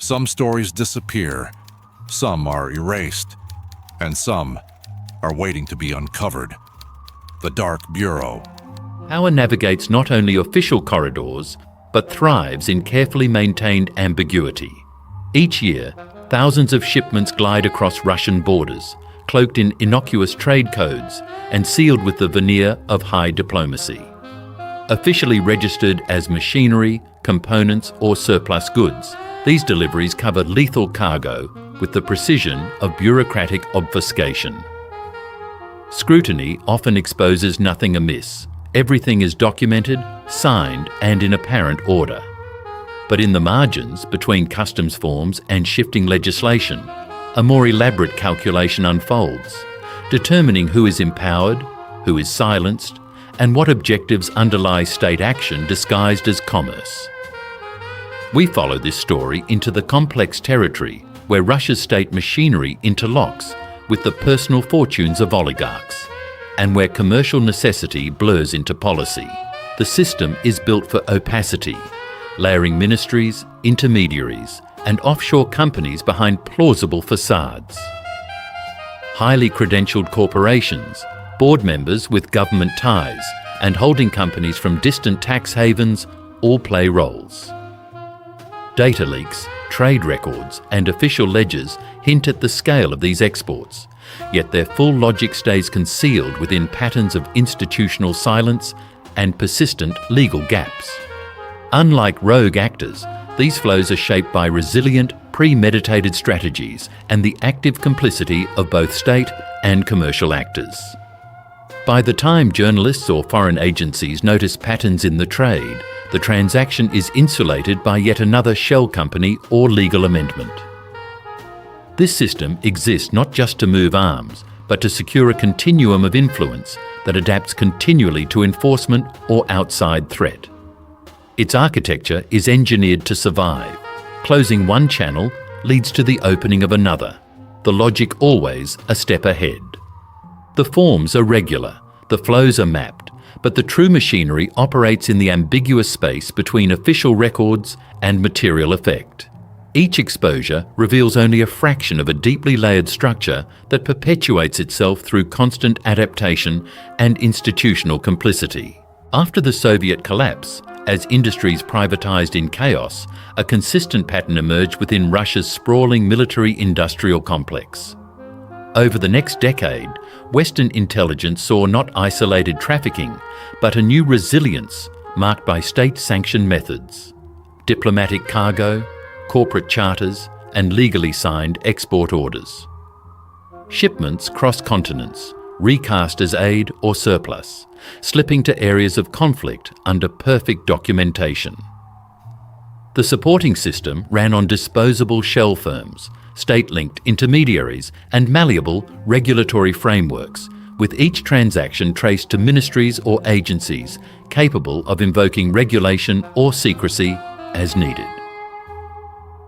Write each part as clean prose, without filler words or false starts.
Some stories disappear, some are erased, and some are waiting to be uncovered. The Dark Bureau. Power navigates not only official corridors, but thrives in carefully maintained ambiguity. Each year, thousands of shipments glide across Russian borders, cloaked in innocuous trade codes and sealed with the veneer of high diplomacy. Officially registered as machinery, components, or surplus goods, these deliveries cover lethal cargo with the precision of bureaucratic obfuscation. Scrutiny often exposes nothing amiss. Everything is documented, signed, and in apparent order. But in the margins between customs forms and shifting legislation, a more elaborate calculation unfolds, determining who is empowered, who is silenced, and what objectives underlie state action disguised as commerce. We follow this story into the complex territory where Russia's state machinery interlocks with the personal fortunes of oligarchs, and where commercial necessity blurs into policy. The system is built for opacity, layering ministries, intermediaries, and offshore companies behind plausible facades. Highly credentialed corporations, board members with government ties, and holding companies from distant tax havens all play roles. Data leaks, trade records, and official ledgers hint at the scale of these exports, yet their full logic stays concealed within patterns of institutional silence and persistent legal gaps. Unlike rogue actors, these flows are shaped by resilient, premeditated strategies and the active complicity of both state and commercial actors. By the time journalists or foreign agencies notice patterns in the trade, the transaction is insulated by yet another shell company or legal amendment. This system exists not just to move arms, but to secure a continuum of influence that adapts continually to enforcement or outside threat. Its architecture is engineered to survive. Closing one channel leads to the opening of another, the logic always a step ahead. The forms are regular, the flows are mapped, but the true machinery operates in the ambiguous space between official records and material effect. Each exposure reveals only a fraction of a deeply layered structure that perpetuates itself through constant adaptation and institutional complicity. After the Soviet collapse, as industries privatized in chaos, a consistent pattern emerged within Russia's sprawling military-industrial complex. Over the next decade, Western intelligence saw not isolated trafficking, but a new resilience marked by state-sanctioned methods, diplomatic cargo, corporate charters, and legally signed export orders. Shipments cross continents, recast as aid or surplus, slipping to areas of conflict under perfect documentation. The supporting system ran on disposable shell firms, state-linked intermediaries, and malleable regulatory frameworks, with each transaction traced to ministries or agencies capable of invoking regulation or secrecy as needed.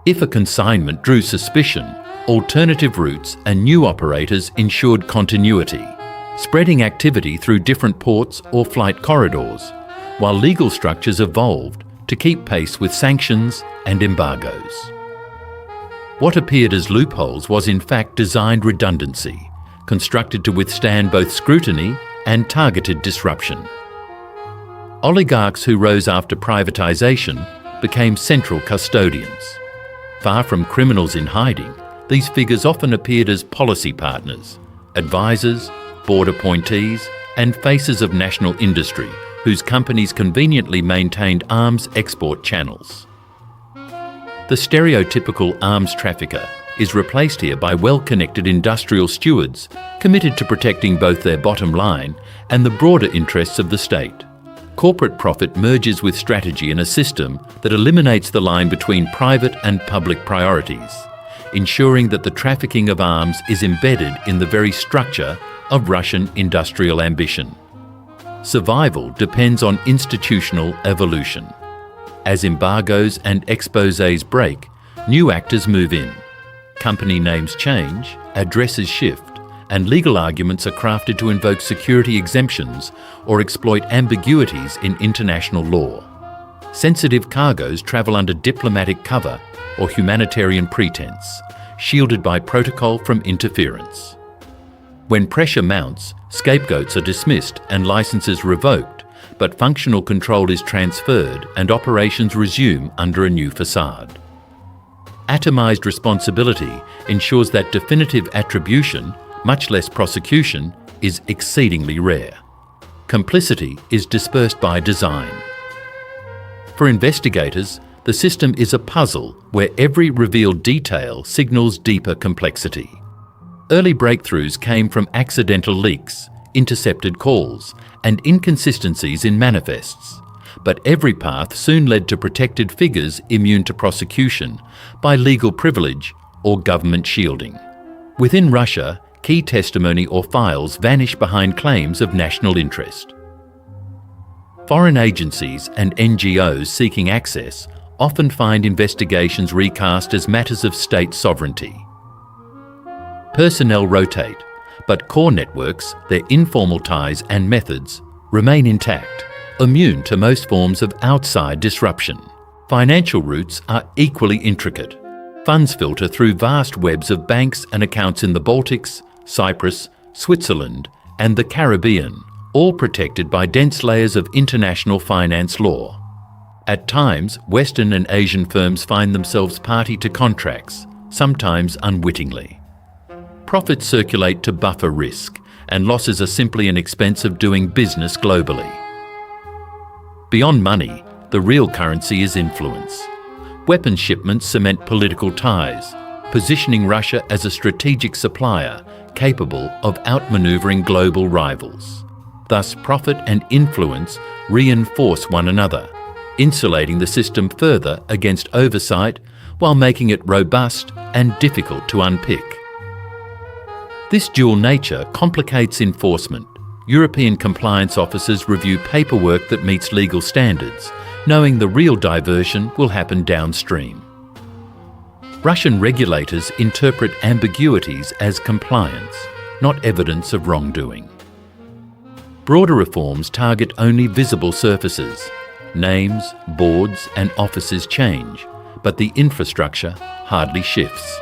If a consignment drew suspicion, alternative routes and new operators ensured continuity, spreading activity through different ports or flight corridors, while legal structures evolved to keep pace with sanctions and embargoes. What appeared as loopholes was in fact designed redundancy, constructed to withstand both scrutiny and targeted disruption. Oligarchs who rose after privatization became central custodians. Far from criminals in hiding, these figures often appeared as policy partners, advisors, board appointees, and faces of national industry whose companies conveniently maintained arms export channels. The stereotypical arms trafficker is replaced here by well-connected industrial stewards committed to protecting both their bottom line and the broader interests of the state. Corporate profit merges with strategy in a system that eliminates the line between private and public priorities, ensuring that the trafficking of arms is embedded in the very structure of Russian industrial ambition. Survival depends on institutional evolution. As embargoes and exposés break, new actors move in. Company names change, addresses shift, and legal arguments are crafted to invoke security exemptions or exploit ambiguities in international law. sensitive cargoes travel under diplomatic cover or humanitarian pretense, shielded by protocol from interference. When pressure mounts, scapegoats are dismissed and licenses revoked, but functional control is transferred and operations resume under a new facade. Atomized responsibility ensures that definitive attribution, much less prosecution, is exceedingly rare. Complicity is dispersed by design. For investigators, the system is a puzzle where every revealed detail signals deeper complexity. Early breakthroughs came from accidental leaks, intercepted calls, and inconsistencies in manifests. But every path soon led to protected figures immune to prosecution by legal privilege or government shielding. Within Russia, key testimony or files vanish behind claims of national interest. Foreign agencies and NGOs seeking access often find investigations recast as matters of state sovereignty. Personnel rotate, but core networks, their informal ties and methods, remain intact, immune to most forms of outside disruption. Financial routes are equally intricate. Funds filter through vast webs of banks and accounts in the Baltics, Cyprus, Switzerland, and the Caribbean, all protected by dense layers of international finance law. At times, Western and Asian firms find themselves party to contracts, sometimes unwittingly. Profits circulate to buffer risk, and losses are simply an expense of doing business globally. Beyond money, the real currency is influence. Weapons shipments cement political ties, positioning Russia as a strategic supplier capable of outmaneuvering global rivals. Thus, profit and influence reinforce one another, insulating the system further against oversight while making it robust and difficult to unpick. This dual nature complicates enforcement. European compliance officers review paperwork that meets legal standards, knowing the real diversion will happen downstream. Russian regulators interpret ambiguities as compliance, not evidence of wrongdoing. Broader reforms target only visible surfaces. Names, boards, and offices change, but the infrastructure hardly shifts.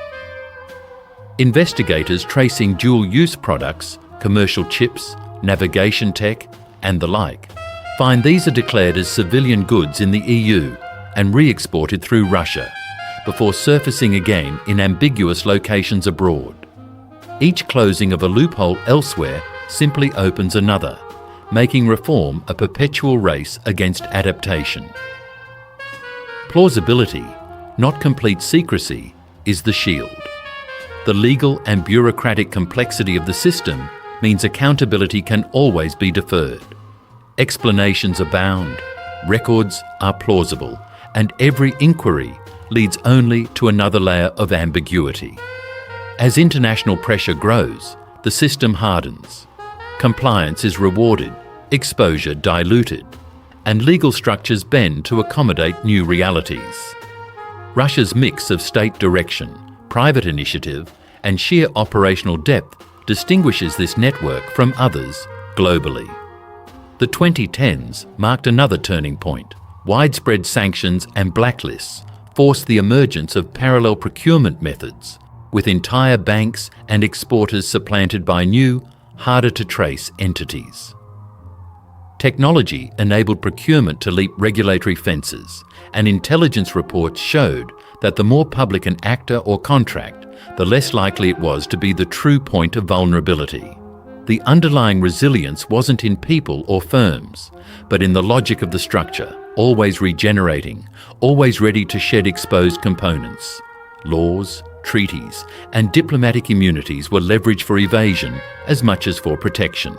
Investigators tracing dual-use products, commercial chips, navigation tech, and the like, find these are declared as civilian goods in the EU and re-exported through Russia, before surfacing again in ambiguous locations abroad. Each closing of a loophole elsewhere simply opens another, making reform a perpetual race against adaptation. Plausibility, not complete secrecy, is the shield. The legal and bureaucratic complexity of the system means accountability can always be deferred. Explanations abound, records are plausible, and every inquiry leads only to another layer of ambiguity. As international pressure grows, the system hardens. Compliance is rewarded, exposure diluted, and legal structures bend to accommodate new realities. Russia's mix of state direction, private initiative, and sheer operational depth distinguishes this network from others globally. The 2010s marked another turning point. Widespread sanctions and blacklists forced the emergence of parallel procurement methods, with entire banks and exporters supplanted by new, harder-to-trace entities. Technology enabled procurement to leap regulatory fences, and intelligence reports showed that the more public an actor or contract, the less likely it was to be the true point of vulnerability. The underlying resilience wasn't in people or firms, but in the logic of the structure, always regenerating, always ready to shed exposed components. Laws, treaties, and diplomatic immunities were leveraged for evasion as much as for protection.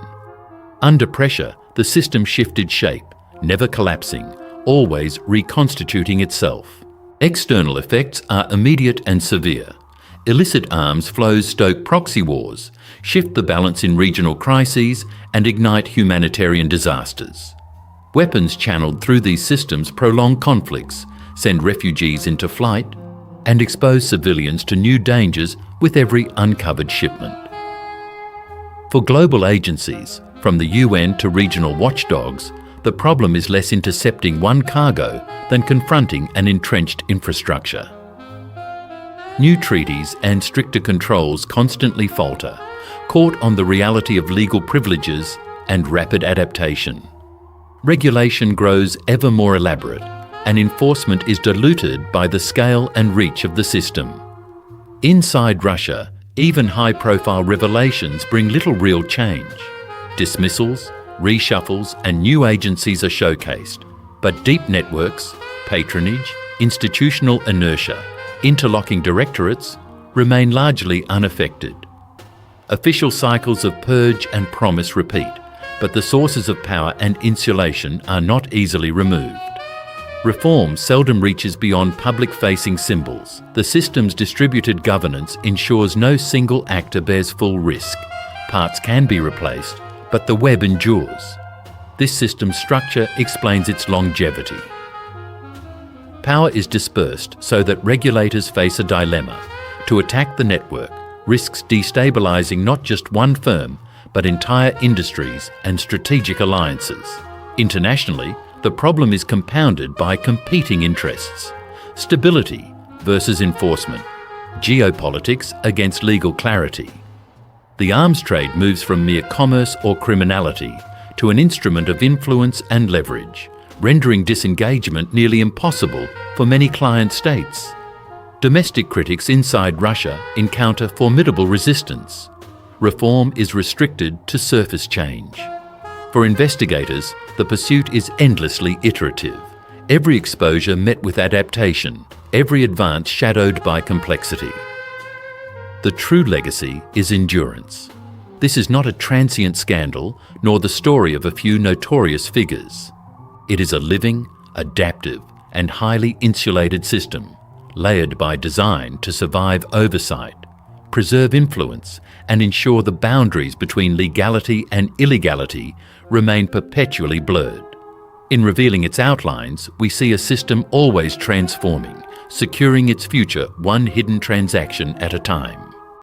Under pressure, the system shifted shape, never collapsing, always reconstituting itself. External effects are immediate and severe. Illicit arms flows stoke proxy wars, shift the balance in regional crises, and ignite humanitarian disasters. Weapons channeled through these systems prolong conflicts, send refugees into flight, and expose civilians to new dangers with every uncovered shipment. For global agencies, from the UN to regional watchdogs, The problem is less intercepting one cargo than confronting an entrenched infrastructure. New treaties and stricter controls constantly falter, caught on the reality of legal privileges and rapid adaptation. Regulation grows ever more elaborate, and enforcement is diluted by the scale and reach of the system. Inside Russia, even high-profile revelations bring little real change. Dismissals, reshuffles, and new agencies are showcased, but deep networks, patronage, institutional inertia, interlocking directorates remain largely unaffected. Official cycles of purge and promise repeat, but the sources of power and insulation are not easily removed. Reform seldom reaches beyond public-facing symbols. The system's distributed governance ensures no single actor bears full risk. Parts can be replaced, but the web endures. This system's structure explains its longevity. Power is dispersed so that regulators face a dilemma. To attack the network risks destabilizing not just one firm, but entire industries and strategic alliances. Internationally, the problem is compounded by competing interests: stability versus enforcement, geopolitics against legal clarity. The arms trade moves from mere commerce or criminality to an instrument of influence and leverage, rendering disengagement nearly impossible for many client states. Domestic critics inside Russia encounter formidable resistance. Reform is restricted to surface change. For investigators, the pursuit is endlessly iterative. Every exposure met with adaptation, every advance shadowed by complexity. The true legacy is endurance. This is not a transient scandal, nor the story of a few notorious figures. It is a living, adaptive, and highly insulated system, layered by design to survive oversight, preserve influence, and ensure the boundaries between legality and illegality remain perpetually blurred. In revealing its outlines, we see a system always transforming, securing its future one hidden transaction at a time.